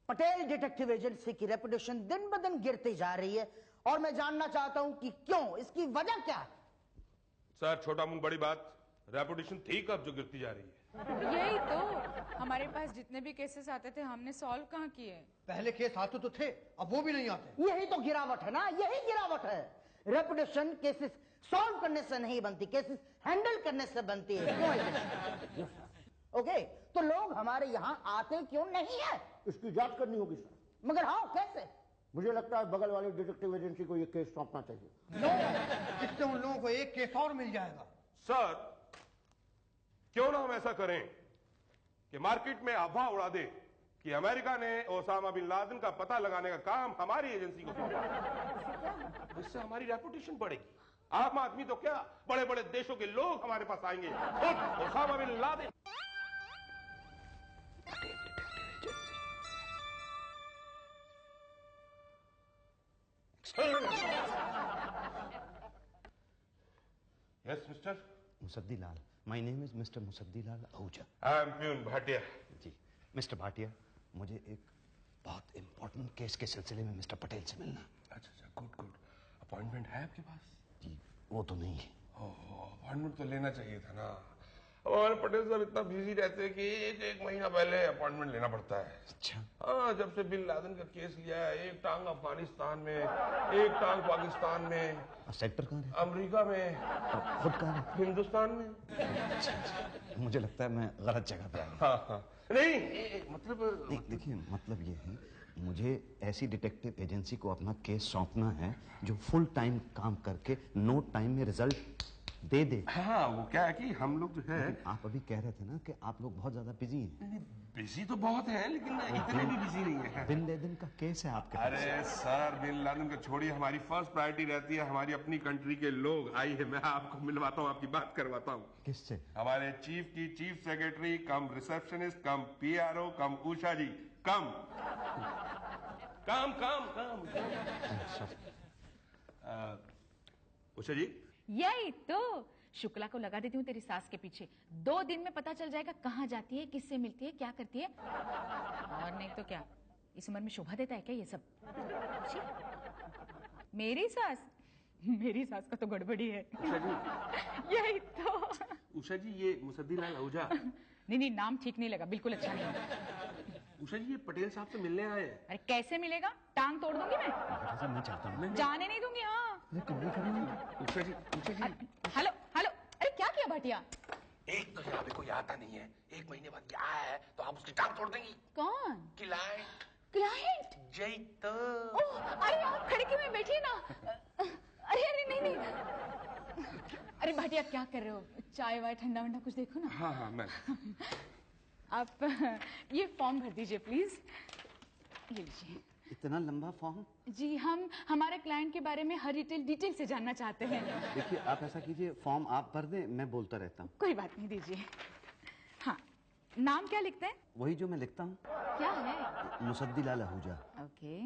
Patel detective agency की reputation दिन ब दिन गिरती जा रही है और मैं जानना चाहता हूं कि क्यों, इसकी वजह क्या है? सर छोटा मुंह बड़ी बात, रेपुटेशन थी कब जो गिरती जा रही है? यही तो, हमारे पास जितने भी केसेस आते थे हमने सॉल्व कहाँ किए। पहले केस आते तो थे, अब वो भी नहीं आते। यही तो गिरावट है ना, यही गिरावट है। रेपुटेशन केसेस सॉल्व करने से नहीं बनती, केसेस हैंडल करने से बनती है। क्यों? ओके, तो लोग हमारे यहाँ आते क्यों नहीं है? इसकी जांच करनी होगी सर। मगर हाँ, कैसे? मुझे लगता है बगल वाली डिटेक्टिव एजेंसी को ये केस सौंपना चाहिए। इससे उन लोगों को एक केस और मिल जाएगा। सर क्यों ना हम ऐसा करें कि मार्केट में अफवाह उड़ा दे कि अमेरिका ने ओसामा बिन लादेन का पता लगाने का काम हमारी एजेंसी को सौंपा। इससे हमारी रेपुटेशन बढ़ेगी। आम आदमी तो क्या, बड़े बड़े देशों के लोग हमारे पास आएंगे। खुद Osama bin Laden. Yes mister Musaddi Lal, my name is mister Musaddi Lal Ahuja. I am peon Bhatia. जी मिस्टर भाटिया, मुझे एक बहुत इंपॉर्टेंट केस के सिलसिले में मिस्टर पटेल से मिलना। अच्छा, गुड गुड। अपॉइंटमेंट है आपके पास? जी वो तो नहीं है। अपॉइंटमेंट तो लेना चाहिए था ना। हमारे पटेल साहब इतना बिजी रहते हैं कि एक महीना पहले अपॉइंटमेंट लेना पड़ता है। अच्छा। हाँ, जब से बिन लादेन का केस लिया है, एक टांग अफगानिस्तान में, एक टांग पाकिस्तान में, सेक्टर कहाँ है? अमेरिका में, खुद कहाँ है? हिंदुस्तान में। अच्छा, मुझे लगता है मैं गलत जगह पे आया। हाँ। नहीं मतलब देखिए, मतलब ये है, मुझे ऐसी डिटेक्टिव एजेंसी को अपना केस सौंपना है जो फुल टाइम काम करके नो टाइम में रिजल्ट दे दे। हाँ, वो क्या है कि हम लोग जो है, आप अभी कह रहे थे ना कि आप लोग बहुत ज्यादा बिजी हैं। बिजी तो बहुत है लेकिन इतने भी बिजी नहीं है। बिन लादेन का केस है आपके पास। अरे सर, बिन लादेन को छोड़िए, हमारी फर्स्ट प्रायोरिटी रहती है हमारी अपनी कंट्री के लोग। आइए मैं आपको मिलवाता हूँ, आपकी बात करवाता हूँ। किससे? हमारे चीफ की चीफ सेक्रेटरी कम रिसेप्शनिस्ट कम पीआरओ कम उषा जी कम उषा जी। यही तो, शुक्ला को लगा देती हूँ तेरी सास के पीछे। 2 दिन में पता चल जाएगा कहाँ जाती है, किससे मिलती है, क्या करती है। और नहीं तो क्या, इस उम्र में शोभा देता है क्या ये सब? मेरी सास का तो गड़बड़ी है। उषा जी। यही तो। उषा जी, ये मुसद्दी लाल आहूजा। नहीं, नाम ठीक नहीं लगा, बिल्कुल अच्छा नहीं। उषा जी, ये पटेल साहब से मिलने आए हैं। अरे कैसे मिलेगा, टांग तोड़ दूंगी मैं। मैं चाहता हूँ। जाने नहीं दूंगी। हाँ उषा जी। हेलो, अरे क्या किया भाटिया? एक तो यहाँ पे कोई आता नहीं है, 1 महीने बाद क्या है तो आप उसकी टांग तोड़ देंगी। कौन? क्लाइंट जय तो। अरे आप खिड़की में बैठिए ना। अरे नहीं। अरे भाटिया क्या कर रहे हो? चाय वाय ठंडा वंडा कुछ देखो ना। हाँ मैं। आप ये फॉर्म भर दीजिए प्लीज। ये लीजिए। इतना लंबा फॉर्म? जी, हम हमारे क्लाइंट के बारे में हर डिटेल से जानना चाहते हैं। देखिए, आप ऐसा कीजिए, फॉर्म आप भर दें, मैं बोलता रहता हूँ। कोई बात नहीं, दीजिए। हाँ, नाम क्या लिखते हैं? वही जो मैं लिखता हूँ। क्या है? मुसद्दी लाल आहूजा। ओके।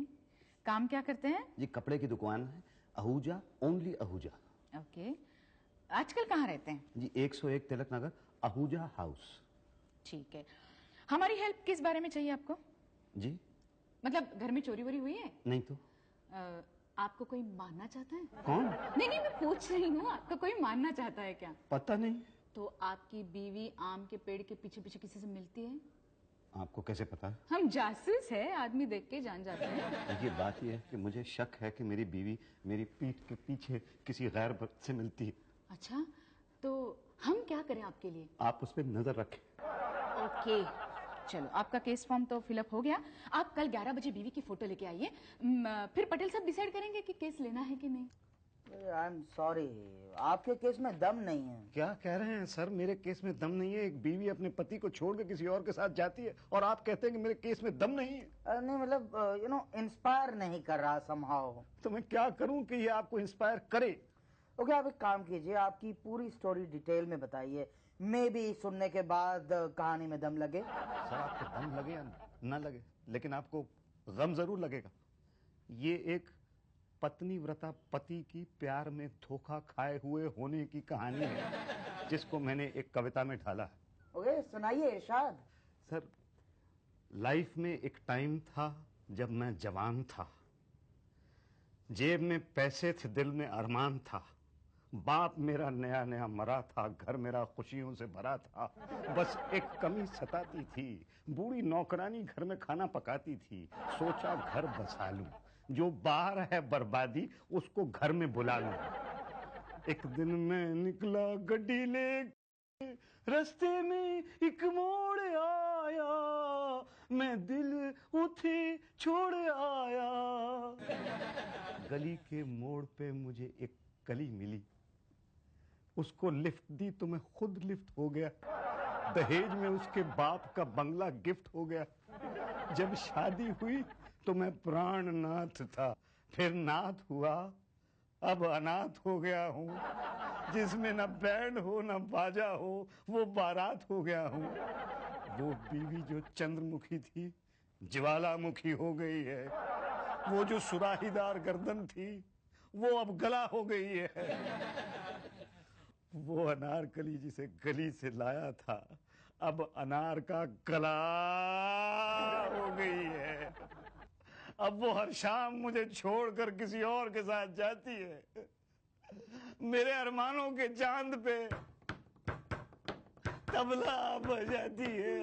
काम क्या करते हैं? जी, कपड़े की दुकान है, आहूजा, ओनली आहूजा। ओके। आजकल कहाँ रहते हैं? जी, 101 तिलक नगर, आहूजा हाउस। ठीक है। हमारी हेल्प किस बारे में चाहिए आपको? जी, मतलब घर में चोरी वोरी हुई है? नहीं तो। आपको कोई मारना चाहता है? कौन? नहीं, मैं पूछ रही हूँ, आपको कोई मारना चाहता है क्या? पता नहीं। तो आपकी बीवी आम के पेड़ के पीछे पीछे किसी से मिलती है? आपको कैसे पता है? हम जासूस है, आदमी देख के जान जाते हैं। देखिए, बात यह है कि मुझे शक है कि मेरी बीवी मेरी पीठ के पीछे किसी गैर मर्द से मिलती है। अच्छा, तो हम क्या करें आपके लिए? आप उस पर नजर रखें। ओके, चलो आपका केस फॉर्म तो फिलअप हो गया। आप कल 11 बजे बीवी की फोटो लेके आइए, फिर पटेल साहब डिसाइड करेंगे कि केस लेना है कि नहीं। आई एम सॉरी, आपके केस में दम नहीं है। क्या कह रहे हैं सर? मेरे केस में दम नहीं है? एक बीवी अपने पति को छोड़ के किसी और के साथ जाती है और आप कहते हैं कि मेरे केस में दम नहीं है? नहीं मतलब इंस्पायर नहीं कर रहा समहाउ। तो मैं क्या करूं कि ये आपको इंस्पायर करे? ओके, आप एक काम कीजिए, आपकी पूरी स्टोरी डिटेल में बताइए। मे बी सुनने के बाद कहानी में दम लगे। सर, आपको दम लगे या न लगे, लेकिन आपको गम जरूर लगेगा। ये एक पत्नी व्रता पति की प्यार में धोखा खाए हुए होने की कहानी है, जिसको मैंने एक कविता में ढाला है। ओके, सुनाइए इरशाद। सर, लाइफ में एक टाइम था जब मैं जवान था, जेब में पैसे थे, दिल में अरमान था, बाप मेरा नया नया मरा था, घर मेरा खुशियों से भरा था। बस एक कमी सताती थी, बूढ़ी नौकरानी घर में खाना पकाती थी। सोचा घर बसा लूं, जो बाहर है बर्बादी उसको घर में बुला लूं। एक दिन मैं निकला गड्डी ले, रास्ते में एक मोड़ आया, मैं दिल उठे छोड़ आया। गली के मोड़ पे मुझे एक गली मिली, उसको लिफ्ट दी तो मैं खुद लिफ्ट हो गया। दहेज में उसके बाप का बंगला गिफ्ट हो गया। जब शादी हुई तो मैं प्राणनाथ था, फिर नाथ हुआ, अब अनाथ हो गया हूँ। जिसमें न बैंड हो न बाजा हो, वो बारात हो गया हूँ। वो बीवी जो चंद्रमुखी थी ज्वालामुखी हो गई है। वो जो सुराहीदार गर्दन थी वो अब गला हो गई है। वो अनारकली जिसे गली से लाया था अब अनार का गला हो गई है। अब वो हर शाम मुझे छोड़कर किसी और के साथ जाती है। मेरे अरमानों के चांद पे तबला बजाती है।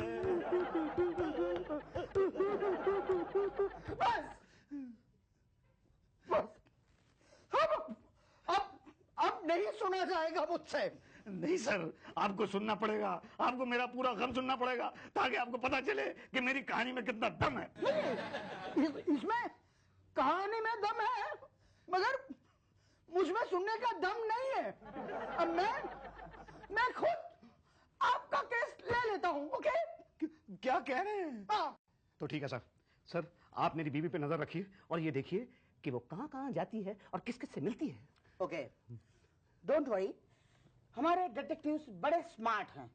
बस बस अब नहीं सुना जाएगा मुझसे। नहीं सर, आपको सुनना पड़ेगा, आपको मेरा पूरा गम सुनना पड़ेगा ताकि आपको पता चले कि मेरी कहानी में कितना दम है। इसमें कहानी में दम है मगर मुझमें सुनने का दम नहीं है। अब मैं खुद आपका केस ले लेता हूं। ओके? क्या कह रहे हैं? हाँ। तो ठीक है सर। सर आप मेरी बीवी पे नजर रखिए और ये देखिए कि वो कहां कहां जाती है और किस किस से मिलती है। ओके, डोंट वरी, हमारे डिटेक्टिव्स बड़े स्मार्ट हैं।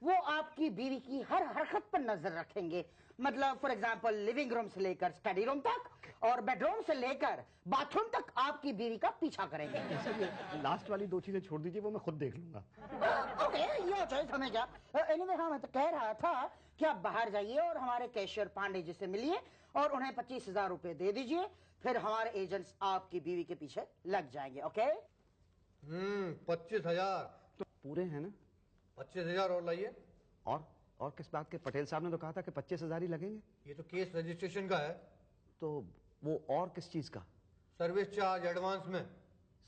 वो आपकी बीवी की हर हरकत पर नजर रखेंगे। मतलब फॉर एग्जांपल लिविंग रूम से लेकर स्टडी रूम तक और बेडरूम से लेकर बाथरूम तक आपकी बीवी का पीछा करेंगे। सर ये लास्ट वाली दो चीजें छोड़ दीजिए, वो मैं खुद देख लूंगा। ओके, ये चॉइस हमें क्या। एनीवे हाँ, मैं तो कह रहा था कि आप बाहर जाइए और हमारे कैशियर पांडे जी से मिलिए और उन्हें 25,000 रुपए दे दीजिए। फिर हमारे एजेंट्स आपकी बीवी के पीछे लग जाएंगे। ओके? 25,000 तो पूरे हैं ना? 25,000 और लाइए। और किस बात के? पटेल साहब ने तो कहा था कि 25,000 ही लगेंगे। ये तो केस रजिस्ट्रेशन का है। तो वो और किस चीज का? सर्विस चार्ज एडवांस में।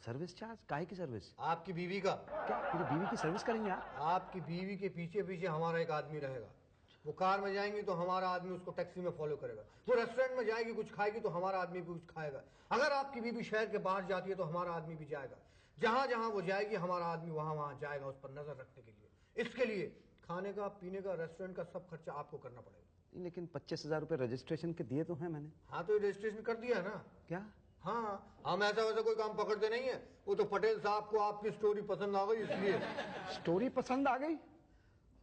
Service charge? काहे की सर्विस? आपकी बीवी का। क्या मेरी बीवी की सर्विस करेंगे आप? आपकी बीवी के पीछे पीछे हमारा एक आदमी रहेगा। वो कार में जाएंगी तो हमारा आदमी उसको टैक्सी में फॉलो करेगा। वो रेस्टोरेंट में जाएगी कुछ खाएगी तो हमारा आदमी भी कुछ खाएगा। अगर आपकी बीवी शहर के बाहर जाती है तो हमारा आदमी भी जाएगा। जहां जहां वो जाएगी हमारा आदमी वहां वहां जाएगा उस पर नजर रखने के लिए। इसके लिए खाने का, पीने का, रेस्टोरेंट का सब खर्चा आपको करना पड़ेगा। लेकिन 25,000 रुपए रजिस्ट्रेशन के दिए तो हैं मैंने। हाँ तो रजिस्ट्रेशन कर दिया है ना। क्या? हाँ, हम ऐसा वैसा कोई काम पकड़ते नहीं है। वो तो पटेल साहब को आपकी स्टोरी पसंद आ गई इसलिए। स्टोरी पसंद आ गई?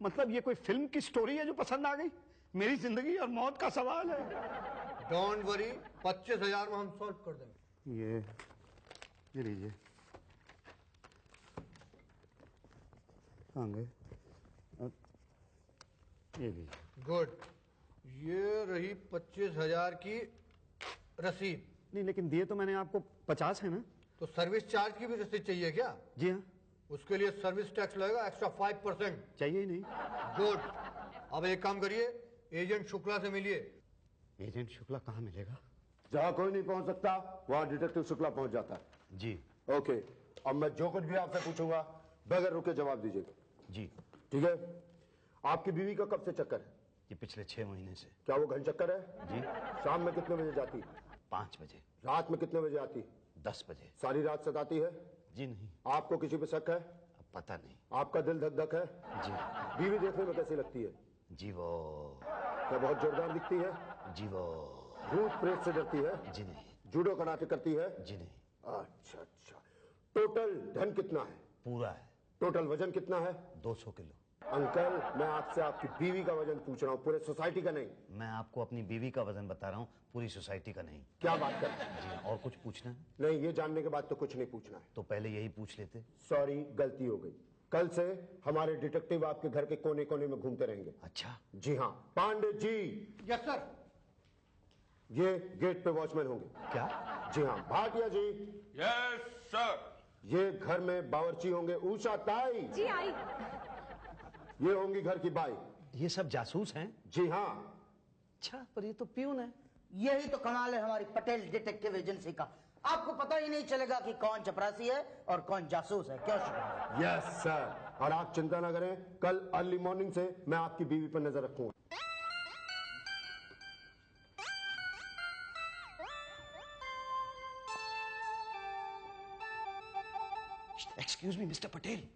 मतलब ये कोई फिल्म की स्टोरी है जो पसंद आ गई? मेरी जिंदगी और मौत का सवाल है। डोंट वरी, 25,000 में हम सॉल्व कर देंगे। ये लीजिए। कहाँ गए? ये लीजिए। गुड, ये रही 25,000 की रसीद। नहीं लेकिन दिए तो मैंने आपको 50 है ना? तो सर्विस चार्ज की भी रसीद चाहिए क्या? जी हाँ। उसके लिए सर्विस टैक्स लगेगा एक्स्ट्रा 5%। चाहिए ही नहीं। गुड, अब एक काम करिए, एजेंट शुक्ला से मिलिए। एजेंट शुक्ला कहाँ मिलेगा? जहां कोई नहीं पहुंच सकता वहां डिटेक्टिव शुक्ला पहुंच जाता है। जी। ओके, अब मैं जो कुछ भी आपसे पूछूंगा बगैर रुके जवाब दीजिएगा। जी। ठीक है? आपकी बीवी का कब से चक्कर है? ये पिछले 6 महीने से। क्या वो घन चक्कर है? जी। शाम में कितने बजे जाती? 5 बजे। रात में कितने बजे आती? 10 बजे। सारी रात सताती है? जी नहीं। आपको किसी पे शक है? अब पता नहीं। आपका दिल धक धक है? जी। बीवी देखने में कैसी लगती है? जी वो। क्या बहुत जोरदार दिखती है? जी वो। भूत प्रेत से डरती है? जी नहीं। जूडो कराटे करती है? जी नहीं। अच्छा अच्छा। टोटल धन कितना है? पूरा है। टोटल वजन कितना है? 200 किलो। अंकल, मैं आपसे आपकी बीवी का वजन पूछ रहा हूँ, पूरे सोसाइटी का नहीं। मैं आपको अपनी बीवी का वजन बता रहा हूँ, पूरी सोसाइटी का नहीं। क्या बात कर रहे हैं? जी और कुछ पूछना है? नहीं, ये जानने के बाद तो कुछ नहीं पूछना है। तो पहले यही पूछ लेते। सॉरी, गलती हो गई। कल से हमारे डिटेक्टिव आपके घर के कोने कोने में घूमते रहेंगे। अच्छा, जी हाँ। Pandey ji, yes sir. ये गेट पे वॉचमैन होंगे। क्या? जी हाँ। भाटिया जी, यस सर। ये घर में बावर्ची होंगे। उषा ताई जी आई। ये होंगी घर की बाई। ये सब जासूस हैं? जी हाँ। अच्छा, पर ये तो प्यून है। यही तो कमाल है हमारी पटेल डिटेक्टिव एजेंसी का, आपको पता ही नहीं चलेगा कि कौन चपरासी है और कौन जासूस है। क्यों शुक्रिया। Yes sir. और आप चिंता ना करें, कल अर्ली मॉर्निंग से मैं आपकी बीवी पर नजर रखूंगा। Excuse me mister Patel.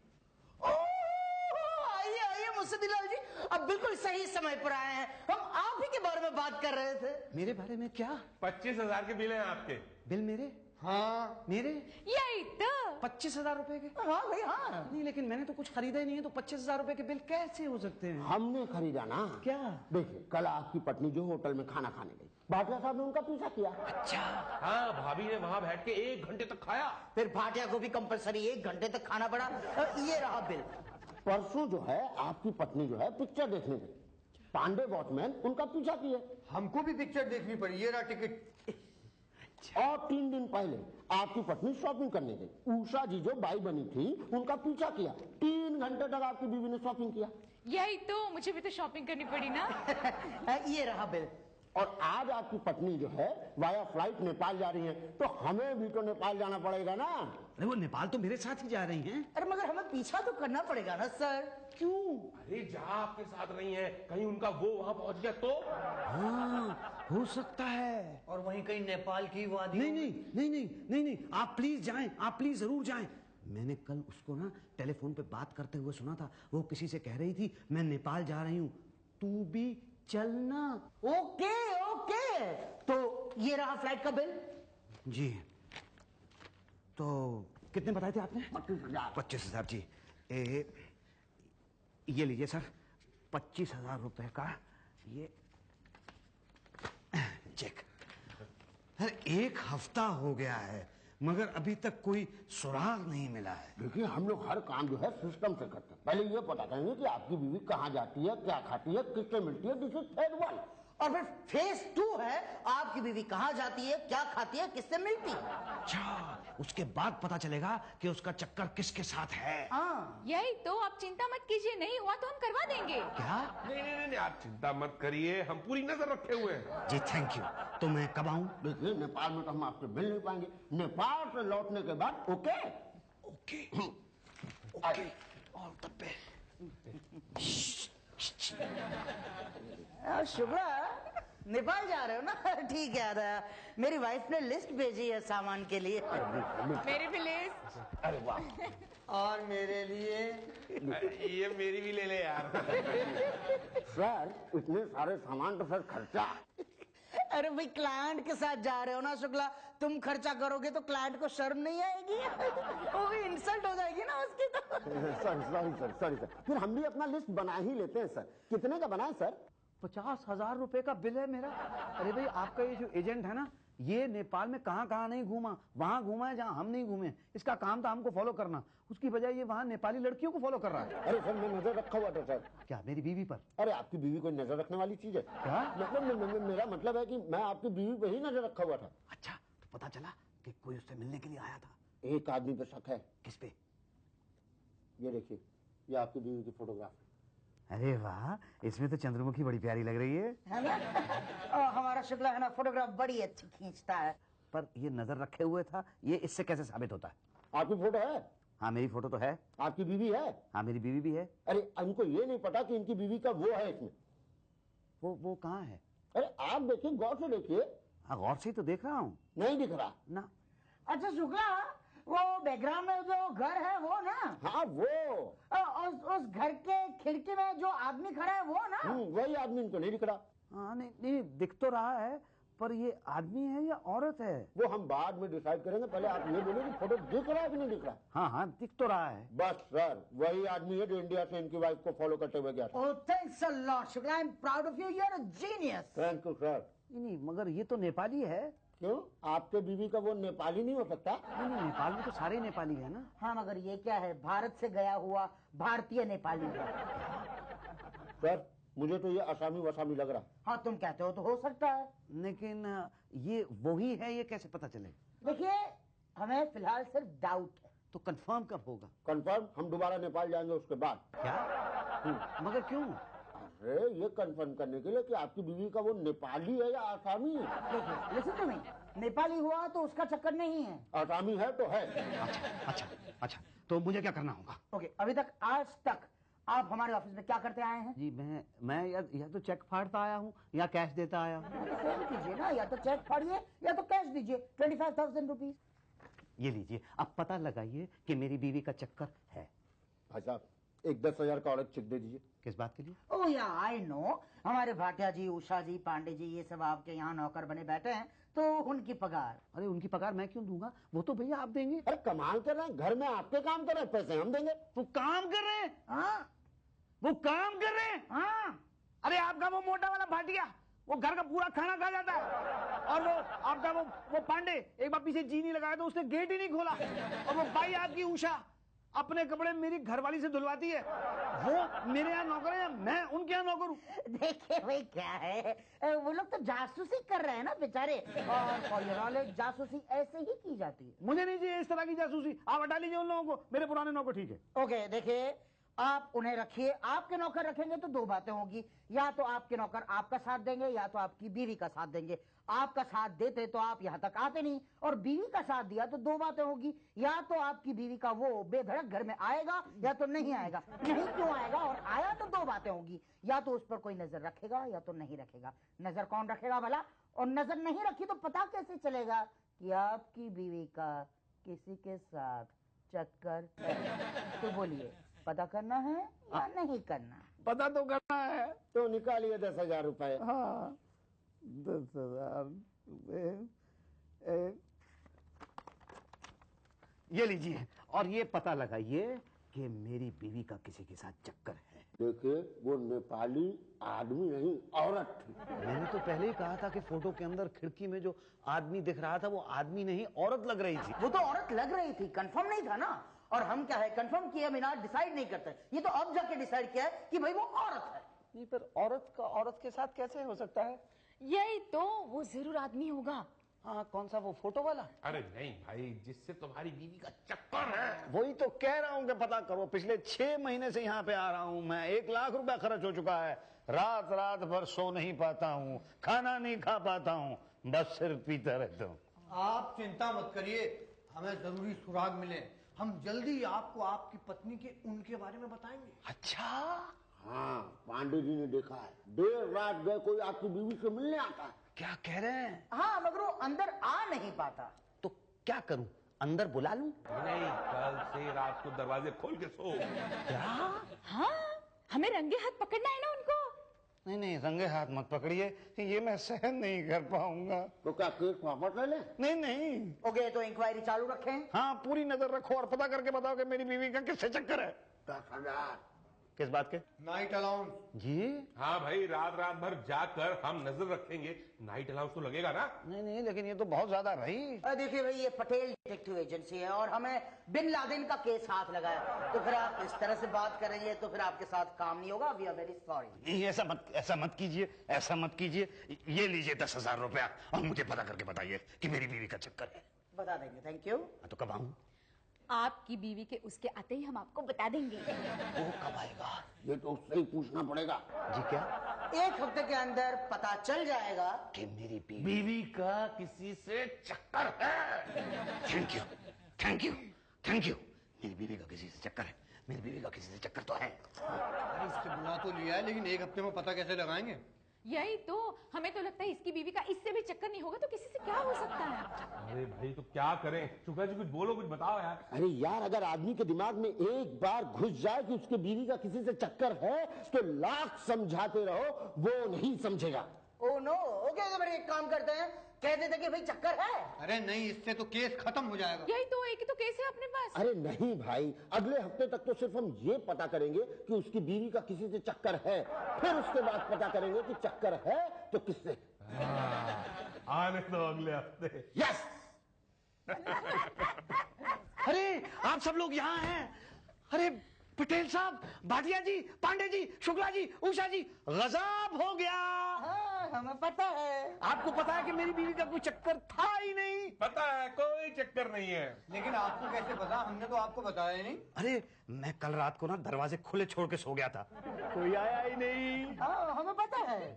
आइए आइए मुंशीलाल जी, अब बिल्कुल सही समय पर आए हैं। हम आप ही के बारे में बात कर रहे थे। मेरे बारे में क्या? 25,000 के बिल हैं आपके। बिल मेरे? हाँ मेरे यही तो। 25,000 रुपए के? हाँ भाई हाँ। नहीं, लेकिन मैंने तो कुछ खरीदा ही नहीं है, तो 25,000 रुपए के बिल कैसे हो सकते हैं? हमने खरीदा ना। क्या? देखिए, कल आपकी पत्नी जो होटल में खाना खाने गई, भाटिया साहब ने उनका पीछा किया। अच्छा, हाँ, भाभी ने वहां बैठ के 1 घंटे तक खाया। फिर भाटिया को भी कंपलसरी 1 घंटे तक खाना पड़ा। ये रहा बिल। परसों जो है आपकी पत्नी जो है पिक्चर देखने गई, पांडे वॉचमैन उनका पीछा किए। हमको भी पिक्चर देखनी पड़ी, ये रहा टिकट। और 3 दिन पहले आपकी पत्नी शॉपिंग करने गई, उषा जी जो बाई बनी थी उनका पीछा किया। 3 घंटे तक आपकी बीवी ने शॉपिंग किया। यही तो, मुझे भी तो शॉपिंग करनी पड़ी ना। ये रहा बिल। और आज आपकी पत्नी जो है वाया फ्लाइट नेपाल जा रही है, तो हमें भी तो नेपाल जाना पड़ेगा ना। अरे वो नेपाल तो मेरे साथ ही जा रही हैं। अरे मगर हमें पीछा तो करना पड़ेगा ना सर। क्यों? अरे जहाँ आपके साथ नहीं है, कहीं उनका वो वहां पहुंच गया तो? हाँ, हो सकता है। और वहीं कहीं नेपाल की वादी। नहीं नहीं नहीं नहीं नहीं नहीं, आप प्लीज जाएं, आप प्लीज जरूर जाएं। मैंने कल उसको ना टेलीफोन पे बात करते हुए सुना था। वो किसी से कह रही थी मैं नेपाल जा रही हूँ, तू भी चलना। ओके ओके, तो ये रहा फ्लाइट का बिल। जी, तो कितने बताए थे आपने? 25,000। 25,000 जी। ये लीजिए सर, 25,000 रुपए का ये चेक। अरे 1 हफ्ता हो गया है, मगर अभी तक कोई सुराग नहीं मिला है। देखिए, हम लोग हर काम जो है सिस्टम से करते हैं। पहले ये पता करेंगे कि आपकी बीवी कहाँ जाती है, क्या खाती है, किससे मिलती है। This is phase 1। और फिर फेज 2 है आपकी बीवी कहाँ जाती है, क्या खाती है, किससे मिलती है। अच्छा, उसके बाद पता चलेगा कि उसका चक्कर किसके साथ है। हाँ यही तो, आप चिंता मत कीजिए, नहीं हुआ तो हम करवा देंगे। क्या? नहीं, आप चिंता मत करिए, हम पूरी नजर रखे हुए हैं। जी थैंक यू। तो मैं कब आऊं? देखिए, नेपाल में तो हम आपसे मिल नहीं पाएंगे। नेपाल से लौटने के बाद okay. Okay okay, all the best. Shukla, Nepal जा रहे हो ना। ठीक है, मेरी वाइफ ने लिस्ट भेजी है सामान के लिए। मेरी भी लिस्ट। अरे वाह। और मेरे लिए ये मेरी भी ले ले यार। सर, इतने सारे सामान तो सर खर्चा। अरे भाई, क्लाइंट के साथ जा रहे हो ना शुक्ला, तुम खर्चा करोगे तो क्लाइंट को शर्म नहीं आएगी? वो भी इंसल्ट हो जाएगी ना उसकी तो। सॉरी सर, फिर हम भी अपना लिस्ट बना ही लेते हैं सर। कितने का बनाए सर? 50,000 रुपए का बिल है मेरा। अरे भाई, आपका ये जो एजेंट है ना, ये नेपाल में कहाँ कहाँ नहीं घूमा, वहां घूमा है जहां हम नहीं घूमे। इसका काम था हमको फॉलो करना, उसकी बजाय ये वहां नेपाली लड़कियों को फॉलो कर रहा है। अरे सर, मैं नजर रखा हुआ था सर। क्या मेरी बीवी पर? अरे आपकी बीवी कोई नजर रखने वाली चीज है क्या? मतलब मेरा मतलब है कि मैं आपकी बीवी पे ही नजर रखा हुआ था। अच्छा, तो पता चला कि कोई उससे मिलने के लिए आया था। एक आदमी पे शक है। किस पे? ये देखिए, ये आपकी बीवी की फोटोग्राफ है। अरे वाह, इसमें तो चंद्रमुखी बड़ी प्यारी लग रही है ना? हमारा शुक्ला है ना, फोटोग्राफ बड़ी अच्छी खींचता है। पर ये नजर रखे हुए था, ये इससे कैसे साबित होता है? आपकी फोटो है? हाँ, मेरी फोटो तो है। आपकी बीवी है? हाँ, मेरी बीवी भी है। अरे इनको ये नहीं पता कि इनकी बीवी का वो है इसमें। वो कहाँ है? अरे आप देखिए, गौर से देखिए। हाँ, गौर से ही तो देख रहा हूँ नहीं दिख रहा ना। अच्छा शुक्ला, वो बैकग्राउंड में जो घर है वो ना? हाँ, वो उस घर के खिड़की में जो आदमी खड़ा है वो ना? वही आदमी इनको नहीं दिख रहा। हाँ, नहीं दिख तो रहा है, पर ये आदमी है या औरत है? वो हम बाद में डिसाइड करेंगे। पहले आप ये बोलिए कि फोटो दिख रहा है कि नहीं दिख रहा। हाँ, दिख तो रहा है। बस सर, वही आदमी है जो इंडिया से इनकी वाइफ को फॉलो करते हुए गया था। Oh, thanks a lot, Shukla. I'm proud of you. You're a genius. Thank you sir. नहीं, मगर ये तो नेपाली है। क्यों, आपके बीवी का वो नेपाली नहीं हो सकता? नहीं नहीं, नेपाल में तो सारे नेपाली है ना। हाँ मगर ये क्या है, भारत से गया हुआ भारतीय नेपाली है। सर मुझे तो ये असामी वसामी लग रहा। हाँ तुम कहते हो तो हो सकता है, लेकिन ये वही है, ये कैसे पता चलेगा? देखिए हमें फिलहाल सिर्फ डाउट है। तो कंफर्म कब होगा? कंफर्म हम दोबारा नेपाल जाएंगे उसके बाद। क्या? मगर क्यों? अरे ये कंफर्म करने के लिए कि आपकी बीवी का वो नेपाली है या आसामी है। देखिए लिसन टू मी, नेपाली हुआ तो उसका चक्कर नहीं है। आसामी है तो है। अच्छा अच्छा, तो मुझे क्या करना होगा? ओके, अभी तक आज तक आप हमारे ऑफिस में क्या करते आए हैं? जी मैं या तो चेक फाड़ता आया हूँ या कैश देता आया हूँ। सेम कीजिए ना, या तो चेक फाड़िए या तो कैश दीजिए, 25,000 रुपीज। ये लीजिए, अब पता लगाइए कि मेरी बीवी का चक्कर है। भाई साहब एक 10,000 का और चेक दे दीजिए। किस बात के लिए? ओह या आई नो, हमारे भाटिया जी, उषा जी, पांडे जी, ये सब आपके यहाँ नौकर बने बैठे हैं, तो उनकी पगार। अरे उनकी पगार मैं क्यों दूंगा, वो तो भैया आप देंगे। अरे कमाल कर रहे हैं, घर में आपके काम कर रहे हैं, पैसे हम देंगे। वो काम कर रहे हैं, हाँ वो काम कर रहे हैं। हाँ, अरे आपका वो मोटा वाला भाटिया, वो घर का पूरा खाना खा जाता है। और वो आपका वो पांडे, एक बार पीछे जी नहीं लगाया तो उसने गेट ही नहीं खोला। और वो भाई आपकी उषा अपने कपड़े मेरी घरवाली से धुलवाती है। वो मेरे यहाँ नौकर है, मैं उनके यहाँ नौकर हूँ। देखिए भाई क्या है, वो लोग तो जासूसी कर रहे हैं ना बेचारे, और फॉर योर नॉलेज जासूसी ऐसे ही की जाती है। मुझे नहीं चाहिए इस तरह की जासूसी, आप हटा लीजिए उन लोगों को, मेरे पुराने नौकर ठीक है। ओके देखिए, आप उन्हें रखिए, आपके नौकर रखेंगे तो दो बातें होंगी, या तो आपके नौकर आपका साथ देंगे या तो आपकी बीवी का साथ देंगे। आपका साथ देते तो आप यहाँ तक आते नहीं, और बीवी का साथ दिया तो दो बातें होगी, या तो आपकी बीवी का वो बेधड़क घर में आएगा या तो नहीं आएगा। नहीं क्यों आएगा, और आया तो दो बातें होगी, या तो उस पर कोई नजर रखेगा या तो नहीं रखेगा। नजर कौन रखेगा भला, और नजर नहीं रखी तो पता कैसे चलेगा कि आपकी बीवी का किसी के साथ चक्कर है? तो बोलिए, पता करना है या नहीं करना? पता तो करना है। तो निकालिए 10,000 रुपए। हाँ 10,000 रुपए, ये लीजिए, और ये पता लगाइए कि मेरी बीवी का किसी के साथ चक्कर है। देखिए वो नेपाली आदमी नहीं, औरत थी। मैंने तो पहले ही कहा था कि फोटो के अंदर खिड़की में जो आदमी दिख रहा था वो आदमी नहीं औरत लग रही थी। वो तो औरत लग रही थी, कंफर्म नहीं था ना। और हम क्या है, कंफर्म किया बिना डिसाइड नहीं करते, ये तो अब जाके डिसाइड किया है कि भाई वो औरत है। नहीं, पर औरत का औरत के साथ कैसे हो सकता है? यही तो, वो जरूर आदमी होगा। हाँ, कौन सा, वो फोटो वाला? अरे नहीं भाई, जिससे तुम्हारी बीवी का चक्कर है। वही तो कह रहा हूँ कि पता करो। पिछले 6 महीने से यहाँ पे आ रहा हूँ मैं, 1 लाख रुपया खर्च हो चुका है। रात रात भर सो नहीं पाता हूँ, खाना नहीं खा पाता हूँ, बस सिर्फ पीता रहता हूँ। आप चिंता मत करिए, हमें जरूरी सुराग मिले, हम जल्दी आपको आपकी पत्नी के उनके बारे में बताएंगे। अच्छा, हाँ पांडे जी ने देखा है, देर रात गए कोई आपकी बीवी से मिलने आता है। क्या कह रहे हैं? हाँ मगर वो अंदर आ नहीं पाता। तो क्या करूं, अंदर बुला लूं? नहीं, कल से रात को दरवाजे खोल के सो। क्या? हाँ, हमें रंगे हाथ पकड़ना है ना उनको। नहीं नहीं, रंगे हाथ मत पकड़िए, ये मैं सहन नहीं कर पाऊंगा। तो क्या केस वापस ले लें? नहीं नहीं। ओके, तो इंक्वायरी चालू रखें। हाँ, पूरी नजर रखो और पता करके बताओ कि मेरी बीवी का किससे चक्कर है। 10,000। किस बात के? Night allowance. जी? हाँ भाई, रात रात भर जाकर हम नजर रखेंगे, नाइट अलाउंस तो लगेगा ना। नहीं नहीं, लेकिन ये तो बहुत ज्यादा भाई। देखिए भाई, ये पटेल डिटेक्टिव एजेंसी है और हमें बिन लादेन का केस हाथ लगाया, तो फिर आप इस तरह से बात करेंगे तो फिर आपके साथ काम नहीं होगा। We are very sorry. नहीं, ऐसा मत कीजिए, ऐसा मत कीजिए। ये लीजिए 10,000 रुपया और मुझे पता करके बताइए कि मेरी बीवी का चक्कर है। बता देंगे, थैंक यू। तो कब आऊं? आपकी बीवी के उसके आते ही हम आपको बता देंगे। वो कब आएगा? ये तो उससे ही पूछना पड़ेगा। जी क्या? 1 हफ्ते के अंदर पता चल जाएगा कि मेरी बीवी का किसी से चक्कर है। Thank you thank you thank you. मेरी बीवी का किसी से चक्कर है, मेरी बीवी का किसी से चक्कर तो है। अरे इससे बुला तो लिया है, लेकिन 1 हफ्ते में पता कैसे लगाएंगे? यही तो, हमें तो लगता है इसकी बीवी का इससे भी चक्कर नहीं होगा तो किसी से क्या हो सकता है। अरे भाई, तो क्या करें? शुक्ला जी कुछ बोलो, कुछ बताओ यार। अरे यार, अगर आदमी के दिमाग में एक बार घुस जाए कि उसके बीवी का किसी से चक्कर है तो लाख समझाते रहो, वो नहीं समझेगा। ओ नो, ओके, तो फिर एक काम करते हैं, कह देते कि भाई चक्कर है। अरे नहीं, इससे तो केस खत्म हो जाएगा। यही तो, एक ही तो केस है अपने पास। अरे नहीं भाई, अगले हफ्ते तक तो सिर्फ हम ये पता करेंगे कि उसकी बीवी का किसी से चक्कर है, फिर उसके बाद पता करेंगे कि चक्कर है तो किससे। आने दो अगले हफ्ते। यस। अरे आप सब लोग यहाँ हैं। अरे पटेल साहब, भाटिया जी, पांडे जी, शुक्ला जी, उषा जी, गजब हो गया। हाँ, हमें पता है। आपको पता है कि मेरी बीवी का कोई चक्कर था ही नहीं। पता है, कोई चक्कर नहीं है। लेकिन आपको कैसे पता? हमने तो आपको बताया ही नहीं। अरे मैं कल रात को ना दरवाजे खुले छोड़ के सो गया था, कोई आया ही नहीं। हाँ, हमें पता है।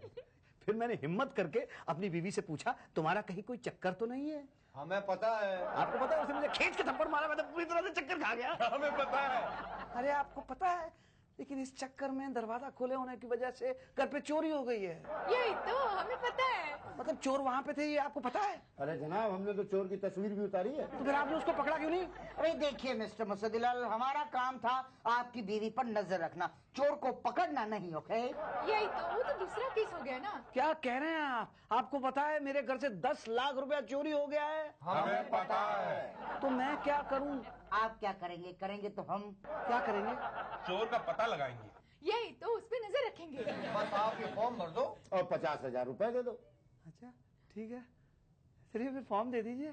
फिर मैंने हिम्मत करके अपनी बीवी से पूछा, तुम्हारा कहीं कोई चक्कर तो नहीं है? हमें पता है। आपको पता है? उसने मुझे खींच के थप्पड़ मारा, मैं तो पूरी तरह से चक्कर खा गया। हमें पता है। अरे आपको पता है, लेकिन इस चक्कर में दरवाजा खोले होने की वजह से घर पे चोरी हो गई है। यही तो हमें पता है। मतलब चोर वहाँ पे थे, ये आपको पता है? अरे जनाब, हमने तो चोर की तस्वीर भी उतारी है। तो फिर आपने उसको पकड़ा क्यों नहीं? अरे देखिए मिस्टर मुसद्दिलाल, हमारा काम था आपकी बीवी पर नजर रखना, चोर को पकड़ना नहीं। ओके? यही तो, वो तो दूसरा केस हो गया ना। क्या कह रहे हैं आप? आपको पता है मेरे घर से 10 लाख रुपया चोरी हो गया है। हमें पता है। तो मैं क्या करूं? आप क्या करेंगे? करेंगे तो हम। क्या करेंगे? चोर का पता लगाएंगे। यही तो, उस पे नजर रखेंगे। बस आप ये फॉर्म भर दो और 50,000 रुपए दे दो। अच्छा ठीक है, चलिए फिर फॉर्म दे दीजिए।